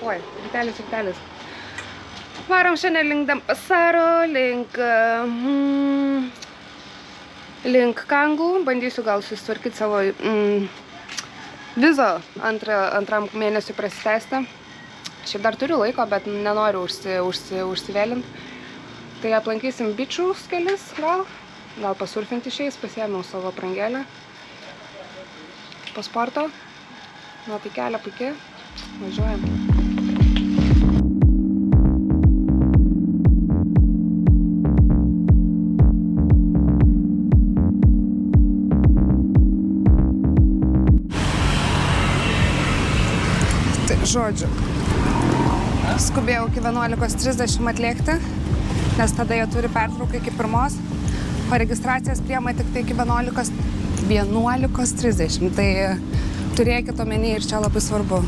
Oi, rytelis. Varom šiandien link Denpasaro, link Kangų. Bandysiu gal susitvarkyti savo vizą antram mėnesiui prasitęsti. Šiaip dar turiu laiko, bet nenoriu užsivėlinti. Tai aplankysim bičius kelis gal pasurfinti išeis, pasiėmiau savo prangelę. Po sporto. Nuotaikelė puikiai. Važiuojam. Tai žodžiu. Skubėjau iki 11:30 atlėkti, nes tada jie turi pertrauką iki 1, o registracijas priema tik tai iki 11:30. Tai turėkit omeny ir čia labai svarbu.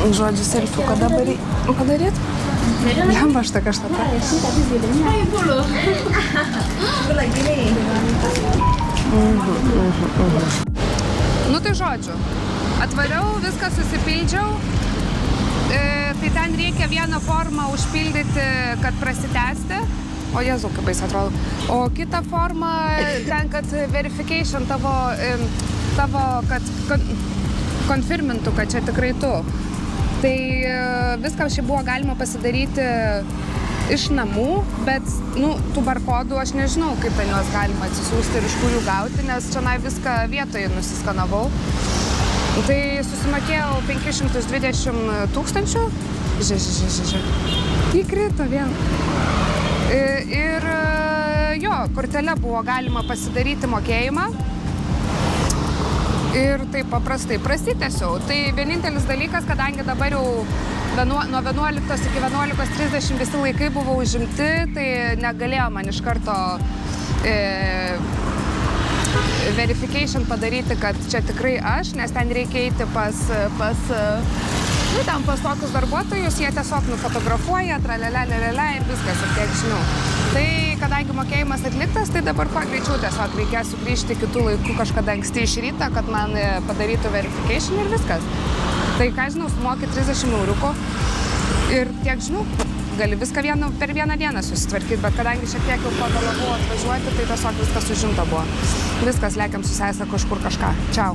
Žodžiu, selfių kada padaryt? Lemba aš tą kažką. Nu tai žodžiu, atvariau, viską susipildžiau. Tai ten reikia vieną formą užpildyti, kad prasitęsti. O Jėzau, kaip jis atrodo. O kitą formą, ten, kad verification tavo kad konfirmintų, kad čia tikrai tu. Tai viską šiaip buvo galima pasidaryti iš namų, bet, tų barkodų aš nežinau, kaip ten juos galima atsisiųsti ir iš kur jų gauti, nes čia viską vietoje nusiskanavau. Tai susimokėjau 520 000. Žiūrėk. Įkrito vien. Ir jo, kortele buvo galima pasidaryti mokėjimą. Ir taip paprastai prasitęsiau. Tai vienintelis dalykas, kadangi dabar jau nuo 11 iki 11:30 visi laikai buvo užimti, tai negalėjo man iš karto verification padaryti, kad čia tikrai aš, nes ten reikia eiti pas tokius darbuotojus, jie tiesiog nufotografuoja, tralelelelele ir viskas, ir tiek žinau. Tai kadangi mokėjimas atliktas, tai dabar kuo greičiau tiesiog reikės sugrįžti kitų laikų kažkada anksti iš ryto, kad man padarytų verification ir viskas. Tai ką žinau, sumoki 30 eurų ir tiek žinau, gali viską per vieną dieną susitvarkyti, bet kadangi šiek tiek jau pavėlavau atvažiuoti, tai tiesiog viskas užimta buvo. Viskas, lekiam su sese kažkur kažką. Čiau.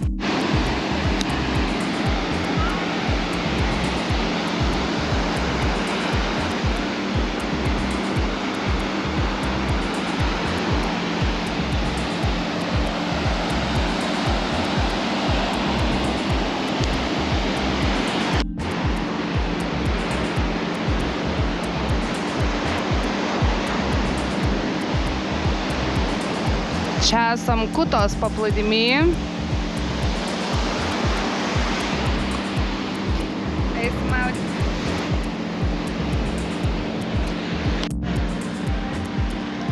Čia esam Kutos paplūdimy. Eisim maudyti.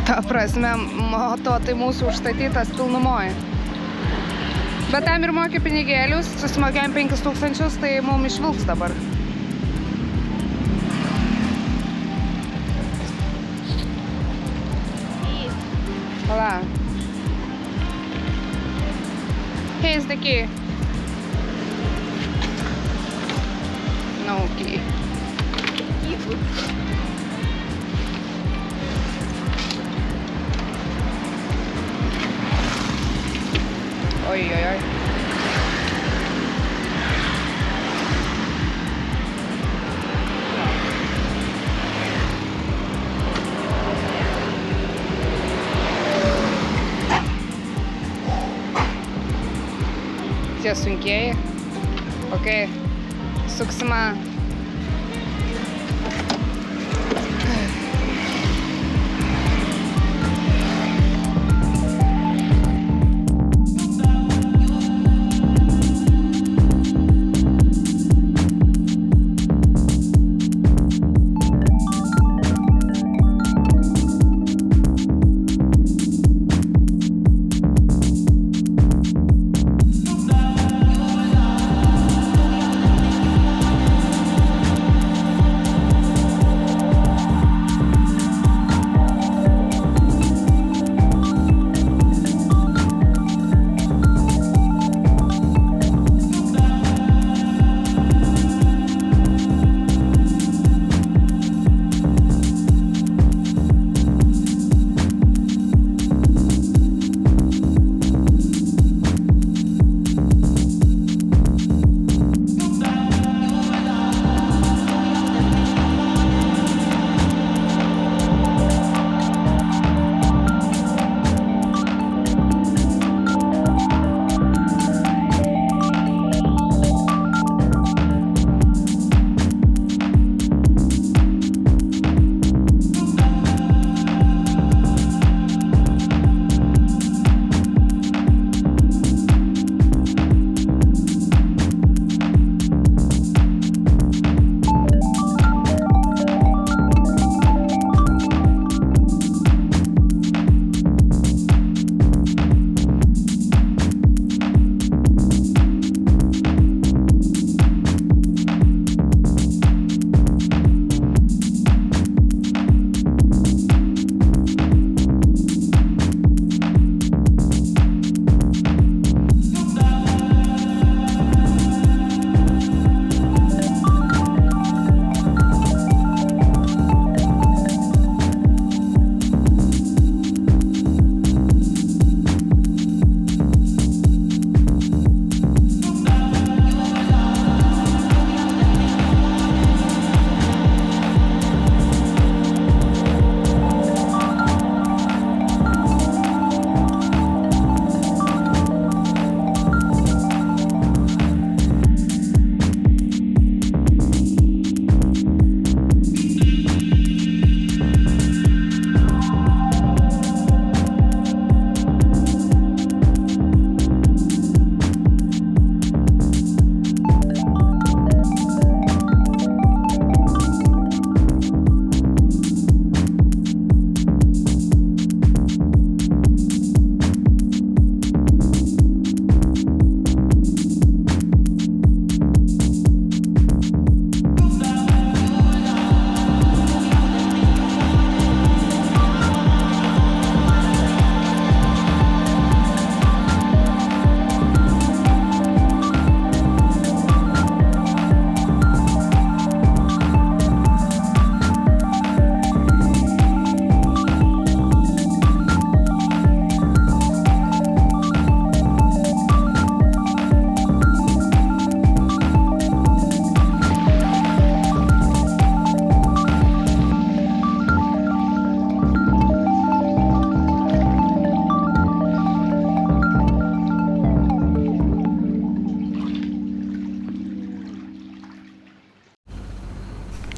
Ta prasme, moto tai mūsų užstatytas pilnumoje. Bet tam ir mokė pinigėlius, susimokėjom 5 000, tai mum išvilks dabar. Hala. Here's the key. No key. Oi. Tie sunkieji. Ok, suksima.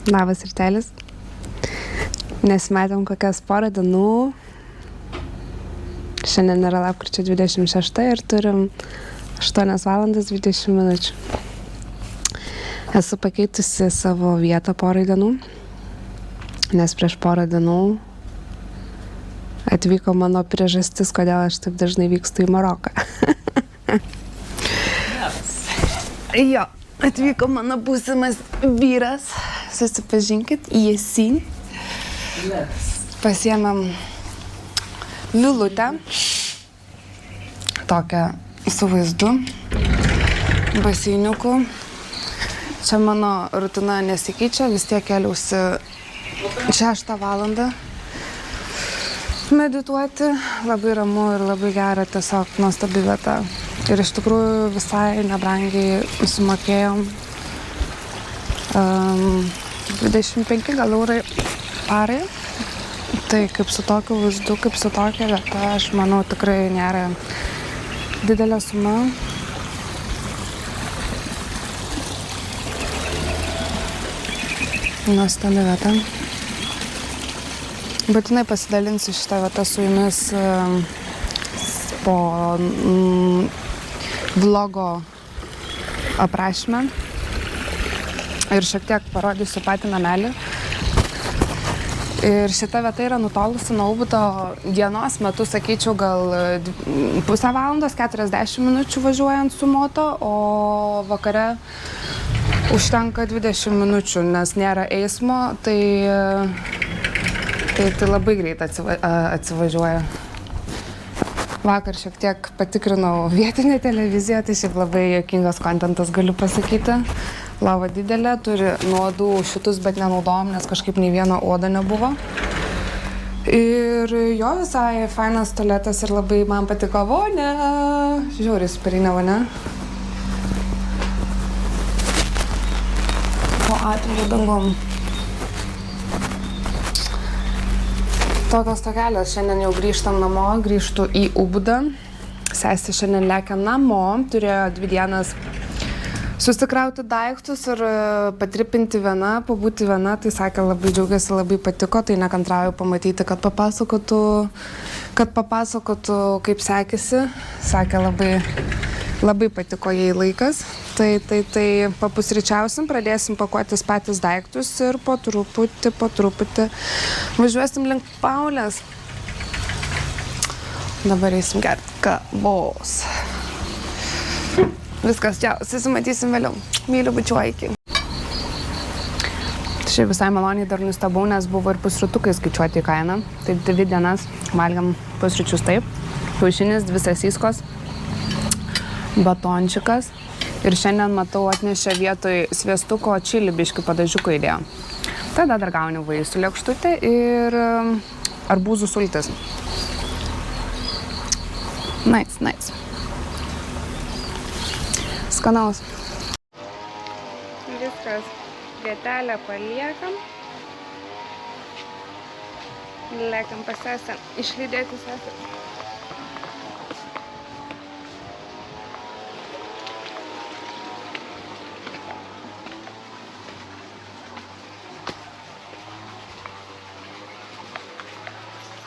Labas rytelis. Nesimatėm kokias porą dienų. Šiandien yra lapkričio 26 ir turim 8 valandas 20 minučių. Esu pakeitusi savo vietą porai dienų, nes prieš porą dienų atvyko mano priežastis, kodėl aš taip dažnai vykstu į Maroką. Jo, atvyko mano būsimas vyras. Susipažinkit, Jasin. Pasiėmėm Lilutę. Tokią su vaizdu. Baseiniuku. Čia mano rutina nesikeičia, vis tiek keliausi 6 valandą medituoti. Labai ramu ir labai gera, tiesiog nuostabi vieta. Ir iš tikrųjų visai nebrangiai sumokėjom 25 gal eurai parai. Tai kaip su tokiu vaizdu, kaip su tokia vieta, aš manau tikrai nėra didelė suma. Nuostabi vieta. Būtinai pasidalinsiu šitą vietą su jumis po vlogo aprašymą. Ir šiek tiek parodysiu patį namelį. Ir šita vieta yra nutolusi nuo Ubudo dienos metu, sakyčiau, gal pusę valandos, 40 minučių važiuojant su moto, o vakare užtenka 20 minučių, nes nėra eismo, tai labai greit atsivažiuoja. Vakar šiek tiek patikrinau vietinę televiziją, tai šiaip labai juokingas kontentas, galiu pasakyti. Lava didelė, turi nuodų šitus, bet nenaudojom, nes kažkaip nei vieno uodo nebuvo. Ir jo visai fainas tualetas ir labai man patiko vonė. Žiauriai superinė vonė. Po atviru dangom. Tokios tokelės. Šiandien jau grįžtam namo, grįžtu į Ubudą. Sesė šiandien lekia namo, turėjo 2 dienas susikrauti daiktus ir patripinti viena, pabūti viena, tai sakė, labai džiaugiasi, labai patiko, tai nekantrauju pamatyti, kad papasakotų, kaip sekėsi. Sakė, labai patiko jai laikas. Tai papusryčiausim, pradėsim pakuotis patys daiktus ir po truputį važiuosim link Paulės. Dabar eisim gerti kavos. Viskas, čia, susimatysim vėliau. Myliu, bučiuoju. Šiaip visai maloniai dar nustebau, nes buvo ir pusrytukai skaičiuoti į kainą. Tai 2 dienas valgiam pusryčius taip. Kiaušinis, 2 sasyskos, batončikas. Ir šiandien, matau, atnešė vietoj sviestuko čili biškių padažiuko įdėjo. Tada dar gauni vaisių lėkštutę ir arbūzų sultis. Nice. Skanaus. Viskas. Vietelę paliekam. Lekiam pas sesę. Išlydėti sesę.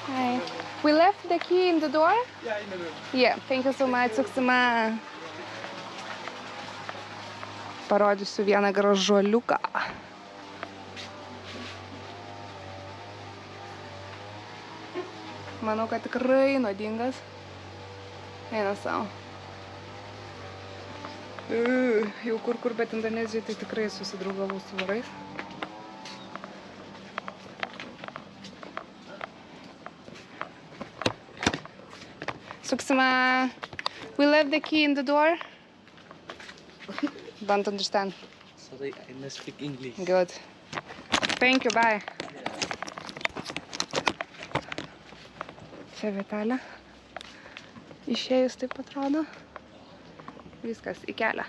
Hi. We left the key in the door? Yeah, in the door. Yeah, thank you so much. Suksima. Parodysiu vieną gražuoliuką. Manau, kad tikrai nuodingas. Eina savo. Jau kur, bet Indonezijoje tai tikrai susidraugavau su varais. Suksima, we left the key in the door. Don't understand. Sorry, I don't speak English. Good. Thank you, bye. Čia vietelė. Išėjus taip atrodo. Viskas į kelią.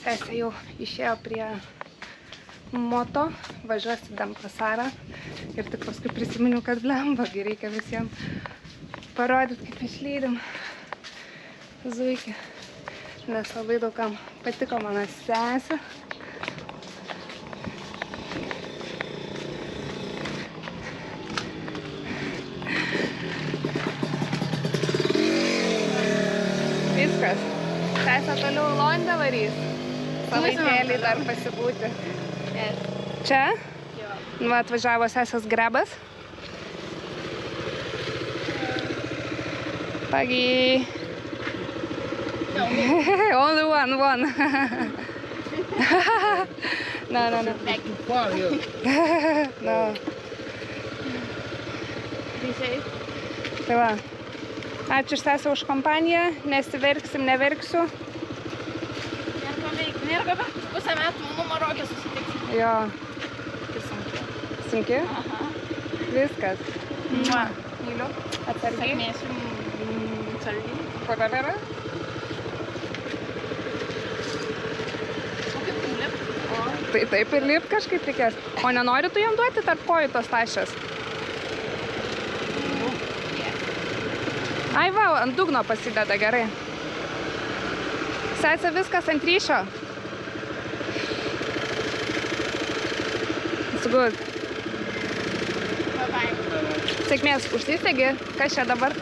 Sesė jau išėjo prie moto, važiuosi Dampasarą. Ir tik paskui prisiminiau, kad blemba, reikia visiems parodyti, kaip išlydim. Zuikį. nes labai daugam patiko mano sesė. Viskas. Sesė toliau į Londą varys. Savaitėlį dar pasibūti. Čia? Va, atvažiavo sesės Grebas. Pagi. Only one. No. No. Tai va. Ačiū sesė už kompaniją, nesiverksim, neverksiu. Nėra ką, pusę metų mano Marokė susitiksim. Jo. Sunkiai. Sunki? Aha. Viskas. Myliu. Atsargiai. Sėkmėsim atsargiai. Kodėl? O kaip lip? Tai taip ir lip kažkaip reikės. O nenori tu jam duoti tarp kojų tos tašės? Ai va, ant dugno pasideda gerai. Sesė, viskas ant ryšio. It's good. Bye. Sėkmės, užsisegi. Kas čia dabar?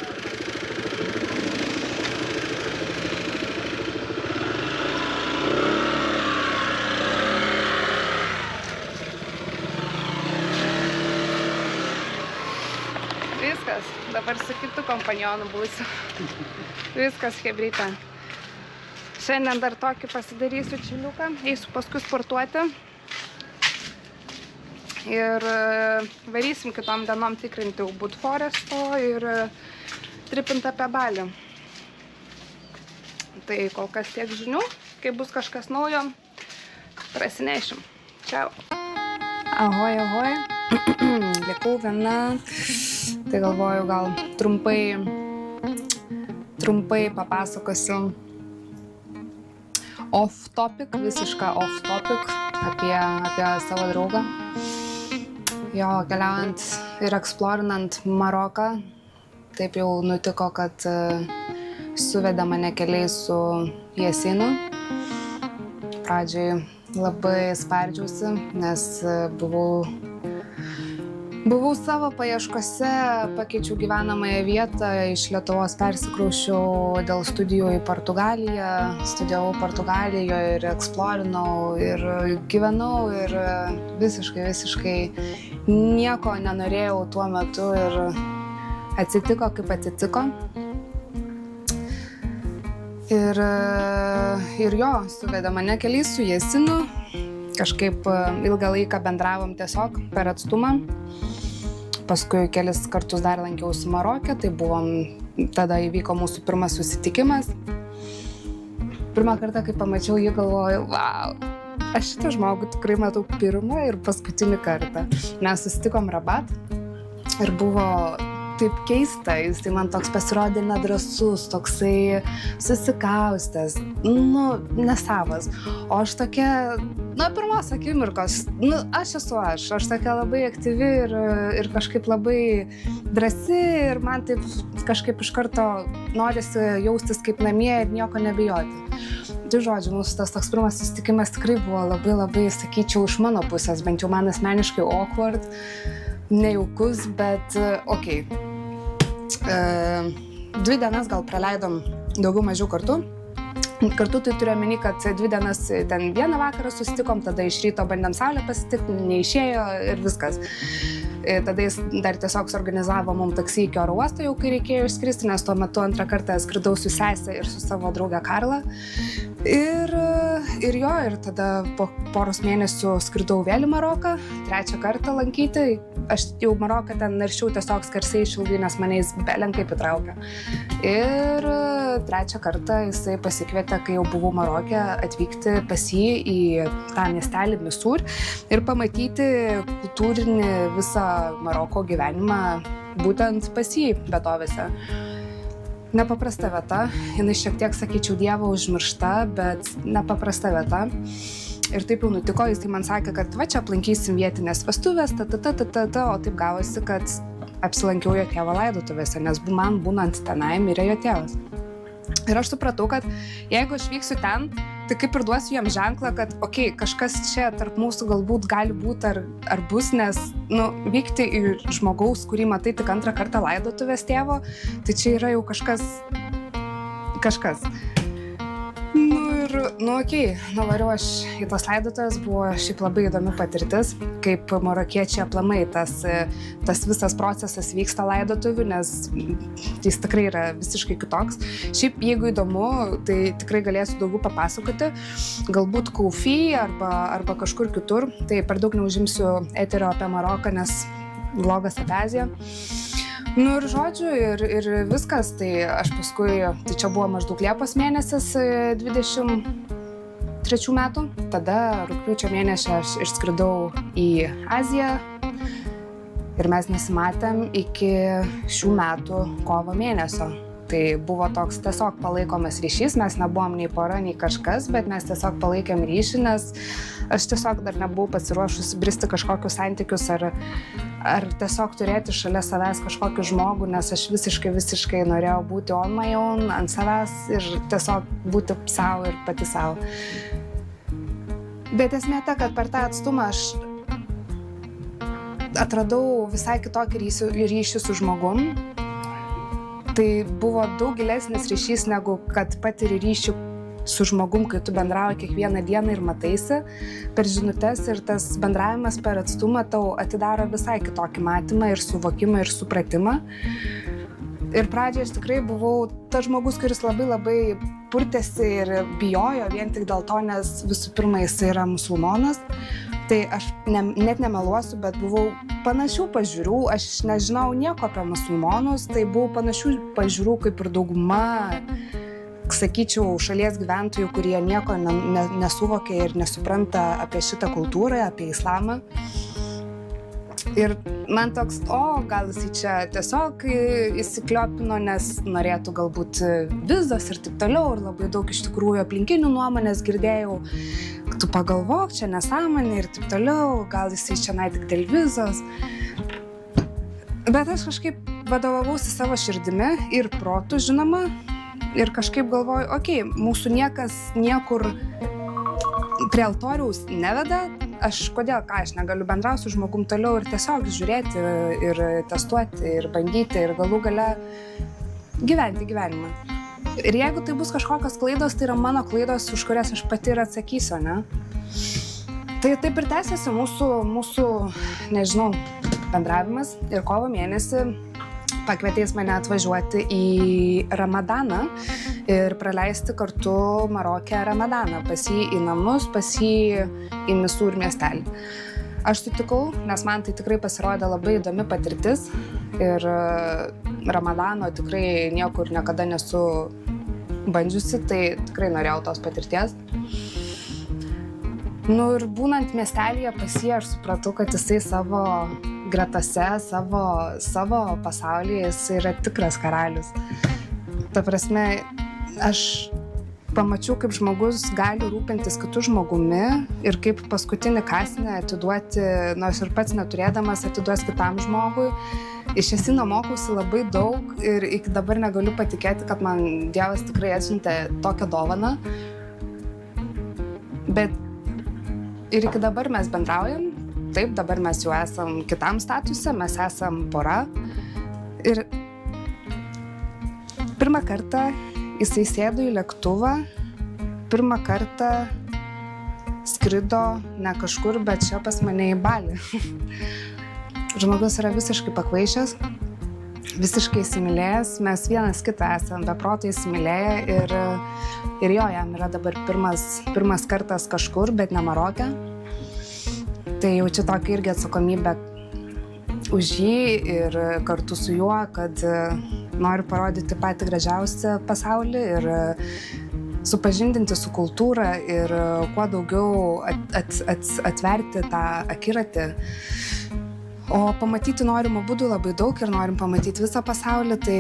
Viskas. Dabar su kitu kompanjonu būsiu. Viskas, hebrytė. Šiandien dar tokį pasidarysiu čiliuką. Eisiu paskui sportuoti. Ir varysim kitom dienom tikrinti Ubud Foresto ir tripinti apie Balį. Tai kol kas tiek žinių. Kai bus kažkas naujo, prasinešim. Čiau. Ahoj, ahoj. Likau viena. Tai galvoju, gal trumpai papasakosiu off-topic, visišką off-topic apie savo draugą. Jo, keliaujant ir eksplorinant Maroką, taip jau nutiko, kad suvedė mane keliai su Jasinu. Pradžiai labai spardžiausi, nes buvau savo paieškose, pakeičiau gyvenamąją vietą, iš Lietuvos persikraušiau dėl studijų į Portugaliją, studijavau Portugalijoje ir eksplorinau ir gyvenau ir visiškai nieko nenorėjau tuo metu ir atsitiko kaip atsitiko. Ir jo, suvedė mane keliai su Jasinu, kažkaip ilgą laiką bendravom tiesiog per atstumą. Paskui kelis kartus dar lankiausi Maroke, tai tada įvyko mūsų pirmas susitikimas. Pirmą kartą, kai pamačiau jį, galvojau, wow, aš šitą žmogų tikrai matau pirmą ir paskutinį kartą. Mes susitikom Rabat ir buvo taip keista, jis tai man toks pasirodė nedrąsus, toksai susikaustęs, nesavas. O aš tokia, pirmos akimirkos, aš esu aš tokia labai aktyvi ir kažkaip labai drąsi ir man taip kažkaip iš karto norisi jaustis kaip namie ir nieko nebijoti. Tai žodžiu, mūsų tas toks pirmas susitikimas tikrai buvo labai, sakyčiau, iš mano pusės, bent jau man asmeniškai awkward, nejaukus, bet okei. 2 dienas gal praleidom daugiau mažiau kartu. Kartu tai turiu omeny, kad 2 dienas ten vieną vakarą susitikom, tada iš ryto bandėm saulę pasitikti, neišėjo ir viskas. Tada jis dar tiesiog suorganizavo mums taksi iki oro uosto, jau kai reikėjo išskristi, nes tuo metu antrą kartą skridau su sesė ir su savo draugę Karla. Ir tada po poros mėnesių skridau vėl į Maroką, 3 kartą lankyti. Aš jau Maroką ten naršiau tiesiog skarsiai išilgai, nes mane jis belenkai patraukė. Ir 3 kartą jisai pasikvietė, kai jau buvau Maroke, atvykti pas jį į tą miestelį Misur ir pamatyti kultūrinį visą Maroko gyvenimą būtent pas jį vietovėse. Nepaprasta vieta, jinai šiek tiek, sakyčiau, Dievo užmiršta, bet nepaprasta vieta. Ir taip jau nutiko, jisai man sakė, kad va čia aplankysim vietinės vestuvės, o taip gavosi, kad apsilankiau jo tėvo laidotuvėse, nes man būnant tenai mirė jo tėvas. Ir aš supratau, kad jeigu aš vyksiu ten, tai kaip ir duosiu jam ženklą, kad kažkas čia tarp mūsų galbūt gali būti ar bus, nes vykti į žmogaus, kurį matai tik antrą kartą laidotuvės tėvo, tai čia yra jau kažkas. Nuvariau aš į tos laidotuvės, buvo šiaip labai įdomi patirtis, kaip marokiečiai aplamai tas visas procesas vyksta laidotuvių, nes jis tikrai yra visiškai kitoks. Šiaip, jeigu įdomu, tai tikrai galėsiu daugiau papasakoti, galbūt Kaufi arba kažkur kitur, tai per daug neužimsiu eterio apie Maroką, nes vlogas apie Aziją. Ir žodžiu, ir viskas, tai aš paskui, tai čia buvo maždaug Liepos mėnesis 23 metų, tada rugpjūčio mėnesį aš išskridau į Aziją ir mes nesimatėm iki šių metų kovo mėnesio. Tai buvo toks tiesiog palaikomas ryšys, mes nebuvom nei pora, nei kažkas, bet mes tiesiog palaikėm ryšį, nes aš tiesiog dar nebuvau pasiruošusi bristi kažkokius santykius ar tiesiog turėti šalia savęs kažkokį žmogų, nes aš visiškai norėjau būti on my own, ant savęs ir tiesiog būti savo ir pati savo. Bet esmė ta, kad per tą atstumą aš atradau visai kitokį ryšį su žmogum. Tai buvo daug gilesnis ryšys, negu kad patiri ryšį su žmogum, kai tu bendrauji kiekvieną dieną ir mataisi per žinutes, ir tas bendravimas per atstumą tau atidaro visai kitokį matymą ir suvokimą ir supratimą. Ir pradžioje aš tikrai buvau tas žmogus, kuris labai purtėsi ir bijojo vien tik dėl to, nes visų pirma jis yra musulmonas. Tai aš net nemeluosiu, bet buvau panašių pažiūrų, aš nežinau nieko apie musulmonus, tai buvau panašių pažiūrų kaip ir dauguma, sakyčiau, šalies gyventojų, kurie nieko nesuvokia ir nesupranta apie šitą kultūrą, apie islamą. Ir man toks, gal jisai čia tiesiog įsikliopino, nes norėtų galbūt vizos ir taip toliau, ir labai daug iš tikrųjų aplinkinių nuomonės girdėjau, tu pagalvok, čia nesąmonė ir taip toliau, gal jisai čia tik dėl vizos. Bet aš kažkaip vadovavausi savo širdimi ir protu, žinoma, ir kažkaip galvoju, mūsų niekas niekur prie altoriaus neveda, aš negaliu bendrauti su žmogum toliau ir tiesiog žiūrėti ir testuoti ir bandyti ir galų gale gyventi gyvenimą. Ir jeigu tai bus kažkokios klaidos, tai yra mano klaidos, už kurias aš pati ir atsakysiu, ne? Tai taip ir tęsiasi mūsų, nežinau, bendravimas ir kovo mėnesį pakvietė jis mane atvažiuoti į Ramadaną ir praleisti kartu Maroke Ramadaną, pas jį į namus, pas jį į Misur miestelį. Aš sutikau, nes man tai tikrai pasirodė labai įdomi patirtis ir Ramadano tikrai niekur niekada nesu bandžiusi, tai tikrai norėjau tos patirties. Ir būnant miestelyje pas jį, aš supratau, kad jisai savo gretose, savo pasaulyje, jis yra tikras karalius. Ta prasme, aš pamačiau, kaip žmogus gali rūpintis kitų žmogumi ir kaip paskutinį kąsnį atiduoti, nors ir pats neturėdamas, atiduos kitam žmogui. Iš esmės mokausi labai daug ir iki dabar negaliu patikėti, kad man Dievas tikrai atsiuntė tokią dovaną. Bet ir iki dabar mes bendraujam. Taip, dabar mes jau esam kitam statuse, mes esam pora. Ir pirmą kartą jisai sėdo į lėktuvą, pirmą kartą skrido ne kažkur, bet čia pas mane į Balį. Žmogus yra visiškai pakvaišęs, visiškai įsimylėjęs, mes vienas kitą esam beprotai įsimylėję ir jam yra dabar pirmas kartas kažkur, bet ne Maroke. Tai jaučiu tokią irgi atsakomybę už jį ir kartu su juo, kad noriu parodyti patį gražiausią pasaulį ir supažindinti su kultūra ir kuo daugiau atverti tą akiratį. O pamatyti norimų būdų labai daug ir norim pamatyti visą pasaulį, tai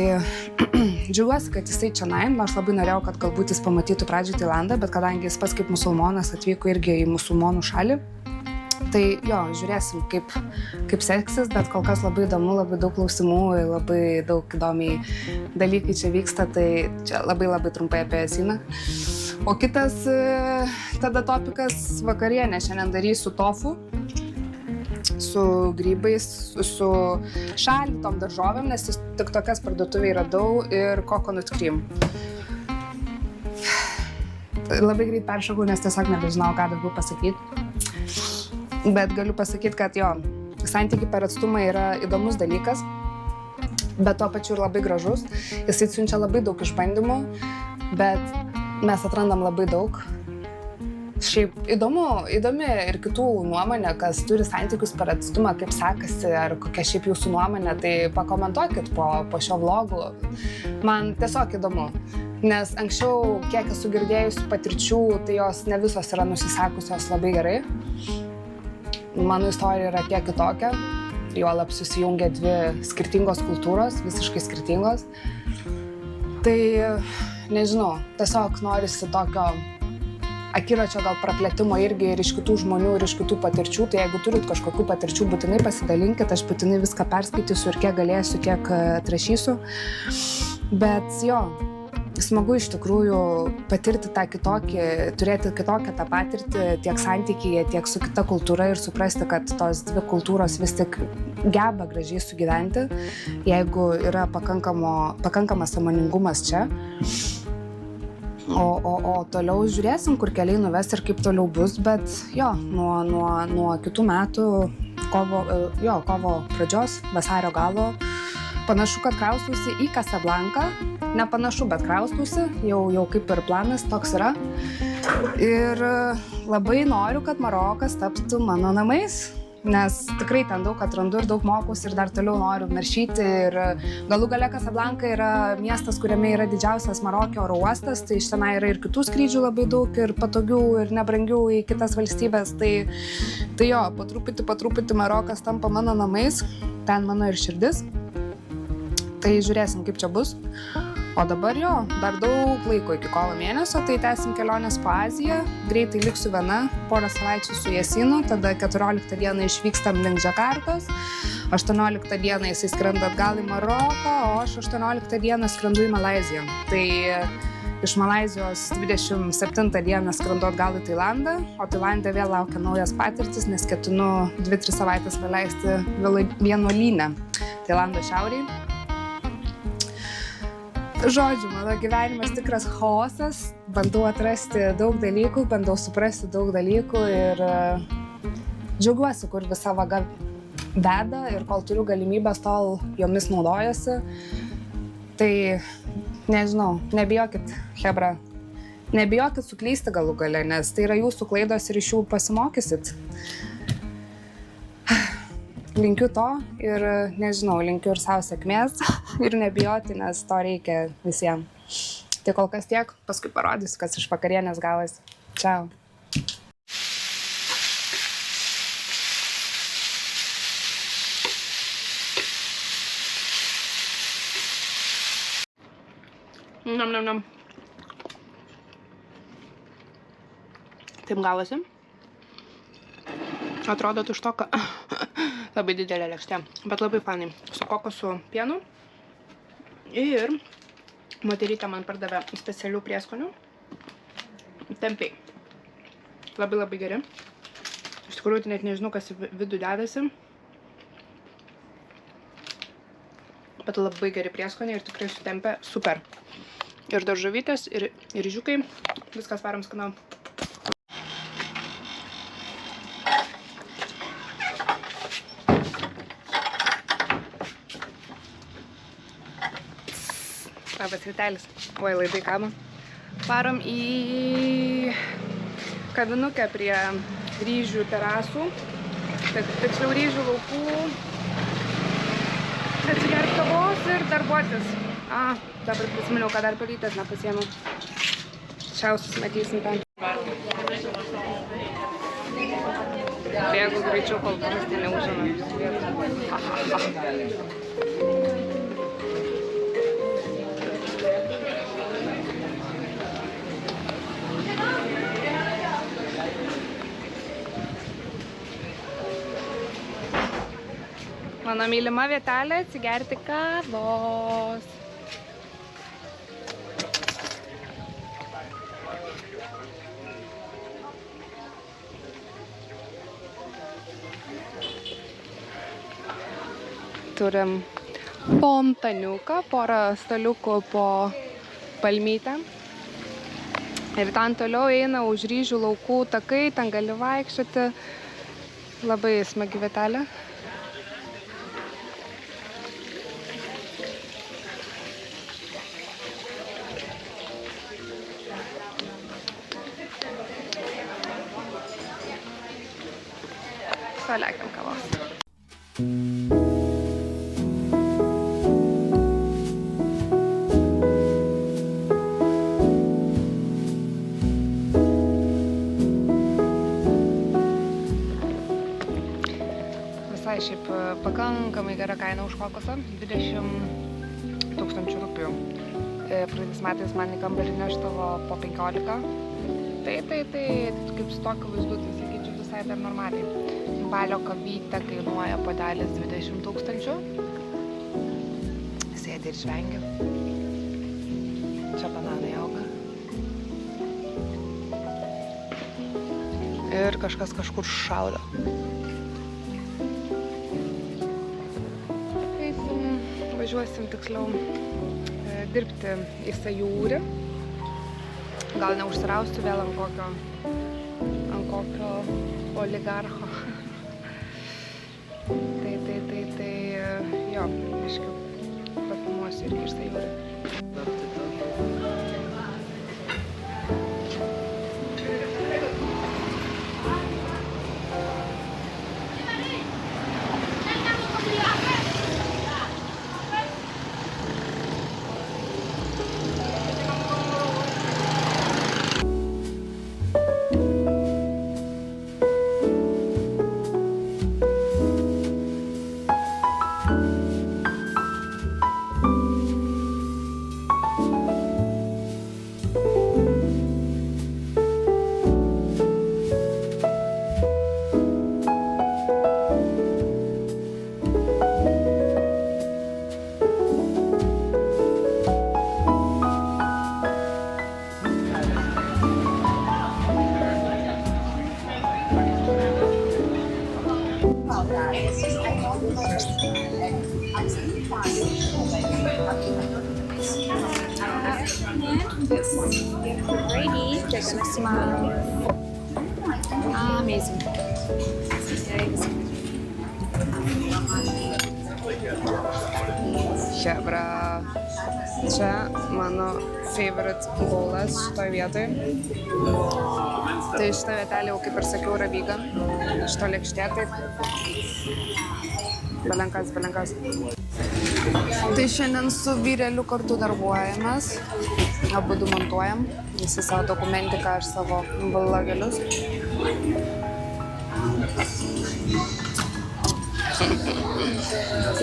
džiaugiuosi, kad jisai čionai, aš labai norėjau, kad galbūt jis pamatytų pradžioj Tailandą, bet kadangi jis pats kaip musulmonas atvyko irgi į musulmonų šalį, Tai jo, žiūrėsim, kaip seksis, bet kol kas labai įdomu, labai daug klausimų, labai daug įdomiai dalykai čia vyksta, tai čia labai trumpai apie Jasiną. O kitas tada topikas vakarienė. Šiandien darysiu tofu su grybais, su šaldytom daržovėm, nes tik tokias parduotuvėje radau, ir coconut cream. Labai greit peršokau, nes tiesiog nebežinau, ką daugiau pasakyti. Bet galiu pasakyti, kad jo, santykiai per atstumą yra įdomus dalykas, bet tuo pačiu ir labai gražus. Jisai siunčia labai daug išbandymų, bet mes atrandam labai daug. Šiaip įdomi ir kitų nuomonė, kas turi santykius per atstumą, kaip sekasi, ar kokia šiaip jūsų nuomonė, tai pakomentuokit po šio vlogu. Man tiesiog įdomu, nes anksčiau, kiek esu girdėjusi patirčių, tai jos ne visos yra nusisekusios labai gerai. Mano istorija yra kiek kitokia, juolab susijungia dvi skirtingos kultūros, visiškai skirtingos. Tai, nežinau, tiesiog norisi tokio akiračio gal praplėtimo irgi ir iš kitų žmonių, ir iš kitų patirčių. Tai jeigu turit kažkokių patirčių, būtinai pasidalinkit, aš būtinai viską perskaitysiu ir kiek galėsiu, kiek atrašysiu. Bet jo, smagu iš tikrųjų patirti tą kitokį, turėti kitokią tą patirtį tiek santykyje, tiek su kita kultūra ir suprasti, kad tos dvi kultūros vis tik geba gražiai sugyventi, jeigu yra pakankamas sąmoningumas čia. O toliau žiūrėsim, kur keliai nuves ir kaip toliau bus, bet jo, nuo kitų metų kovo pradžios, vasario galo, panašu, kad kraustausi į Casablanką. Nepanašu, bet kraustausi, jau kaip ir planas toks yra. Ir labai noriu, kad Marokas taptų mano namais, nes tikrai ten daug atrandu ir daug mokausi ir dar toliau noriu naršyti. Ir galų gale Casablanka yra miestas, kuriame yra didžiausias Maroke oro uostas, tai iš tenai yra ir kitų skrydžių labai daug, ir patogių, ir nebrangių į kitas valstybės. Tai jo, po truputį Marokas tampa mano namais, ten mano ir širdis. Tai žiūrėsim, kaip čia bus. O dabar jo, dar daug laiko iki kovo mėnesio, tai tęsim kelionės po Aziją. Greitai liksiu viena, porą savaičių su Jasinu, tada 14 dieną išvykstam link Džakartos, 18 dieną jisai skrenda atgal į Maroką, o aš 18 dieną skrendu į Malaiziją. Tai iš Malaizijos 27 dieną skrendu atgal į Tailandą, o Tailande vėl laukia naujas patirtis, nes ketinu 2-3 savaitės praleisti vienuolyne Tailando šiauriai. Žodžiu, mano gyvenimas tikras chaosas, bandau atrasti daug dalykų, bandau suprasti daug dalykų ir džiaugiuosi, kur visa vaga veda ir kol turiu galimybės, tol jomis naudojasi. Tai, nežinau, nebijokit, chebra, nebijokit suklysti galų gale, nes tai yra jūsų klaidos ir iš jų pasimokysit. Linkiu to ir, nežinau, linkiu ir savo sėkmės ir nebijoti, nes to reikia visiems. Tai kol kas tiek, paskui parodysiu, kas iš vakarienės gavosi. Čiau. Nam. Taip gavosi. Atrodo tuštoka. Labai didelė lėkštė, bet labai fanai. Su kokosų pienu. Ir moterytė man pardavė specialių prieskonių. Tempiai. Labai geri. Iš tikrųjų, net nežinau, kas į vidų dedasi. Bet labai geri prieskoniai ir tikrai sutempia super. Ir daržovytės, ir ryžiukai. Viskas varom skanau. Labas rytelis. Oi, laidai kabo. Varom į kavinukę prie ryžių terasų. Tiksliau ryžių laukų. Atsigerti kavos ir darbuotis. Dabar prisiminiau, kad dar pelytės nepasiėmiau. Čiau, susimatysim ten. Bėgu greičiau, kol pažastė neužėmė. Mano mylima vietelė atsigerti kavos. Turim fontaniuką, porą staliukų po palmytę. Ir ten toliau eina už ryžių laukų takai, ten gali vaikščioti. Labai smagi vietelė. Sulekiam kavos. Visai šiaip pakankamai gera kaina už kokosą, 20 000 rupių. Praeitais metais man į kambarį neštavo po 15. Tai kaip su tokiu vaizdu, tai sakyčiau visai dar normaliai. Balio kavytė kainuoja puodelis 20 000. Sėdi ir žvengia. Čia bananai auga. Ir kažkas kažkur šaudo. Važiuosim tiksliau dirbti į Sajūrį. Gal neužsirausiu vėl ant kokio oligarcho. Tai jo, aiškiau, papilmuosiu irgi iš Sajūrį. Ready, they're gonna smile. Amazing. Chebra. Čia mano favorite bowlas šitoj vietoj. Tai šitą vietelę jau, kaip ir sakiau, yra vegan. Šito lėkštė, tai belenkas. Tai šiandien su vyreliu kartu darbuojamės. Abudu montuojam. Jis savo dokumentiką, aš savo vlogelius.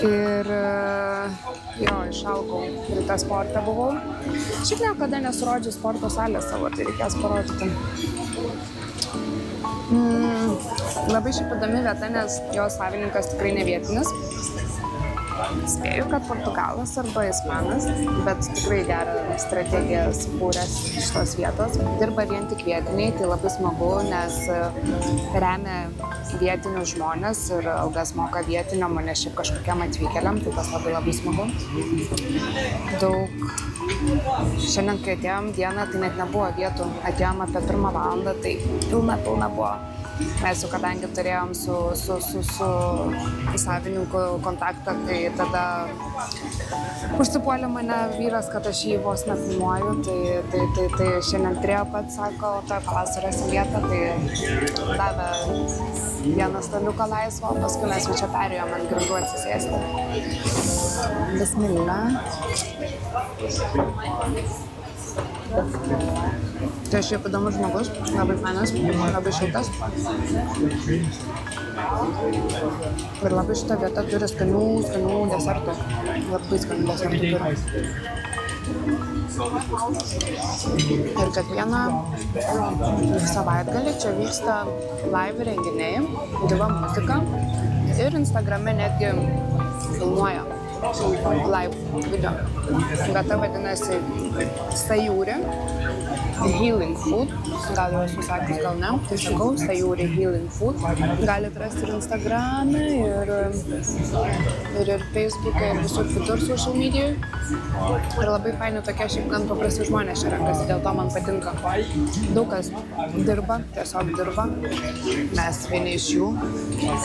Ir jo, išaugau. Ryte sporte buvau. Šiaip niekada nesurodžiu sporto salės savo, tai reikės parodyti. Labai šiaip įdomi vieta, nes jos savininkas tikrai ne vietinis. Spėju, kad portugalas arba ispanas, bet tikrai gerą strategiją sukūręs šitos vietos. Dirba vien tik vietiniai, tai labai smagu, nes remia vietinius žmonės ir algas moka vietiniam, o ne šiaip kažkokiam atvykėliam, tai tas labai smagu. Daug. Šiandien, kai atėjom dieną, tai net nebuvo vietų. Atėjom apie 1 valandą, tai pilna buvo. Mes jau kadangi turėjom su savininku kontaktą, tai tada užsipuolė mane vyras, kad aš jį vos nefilmuoju, tai šiandien turėjo pats, sako, toj pavasarėsim vietą, tai davė vieną staliuką laisvą, paskui mes jau čia perėjom ant grindų atsisėsti. Bismillah. Tai šiaip įdomus žmogus, labai fainas, labai šiltas. Ir labai šita vieta turi skanių desertų. Labai skanių desertų turi. Ir kiekvieną savaitgalį čia vyksta live renginiai, gyva muzika. Ir Instagrame netgi filmuoja live video. Vieta vadinasi Sayuri Healing Food. Gal jau esu sakęs, gal ne. Tai sakau, Sayuri Healing Food. Galite rasti ir Instagram'e, ir Facebook'e, ir visur kitur social medijai. Ir labai faini tokie šiaip gan paprasti žmonės čia renkasi, dėl to man patinka. Daug kas dirba, tiesiog dirba. Mes vieni iš jų,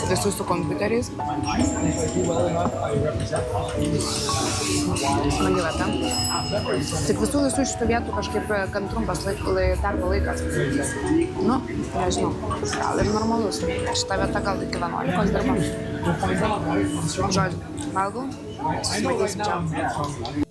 visi su kompiuteriais. Smagi vieta. Tik visų šitų vietų kažkaip gan trumpas darbo laikas. Nu, nežinau, gal ir normalus. Šita vieta gal iki 11 dirba. Žodžiu, valgau, smagiai čia.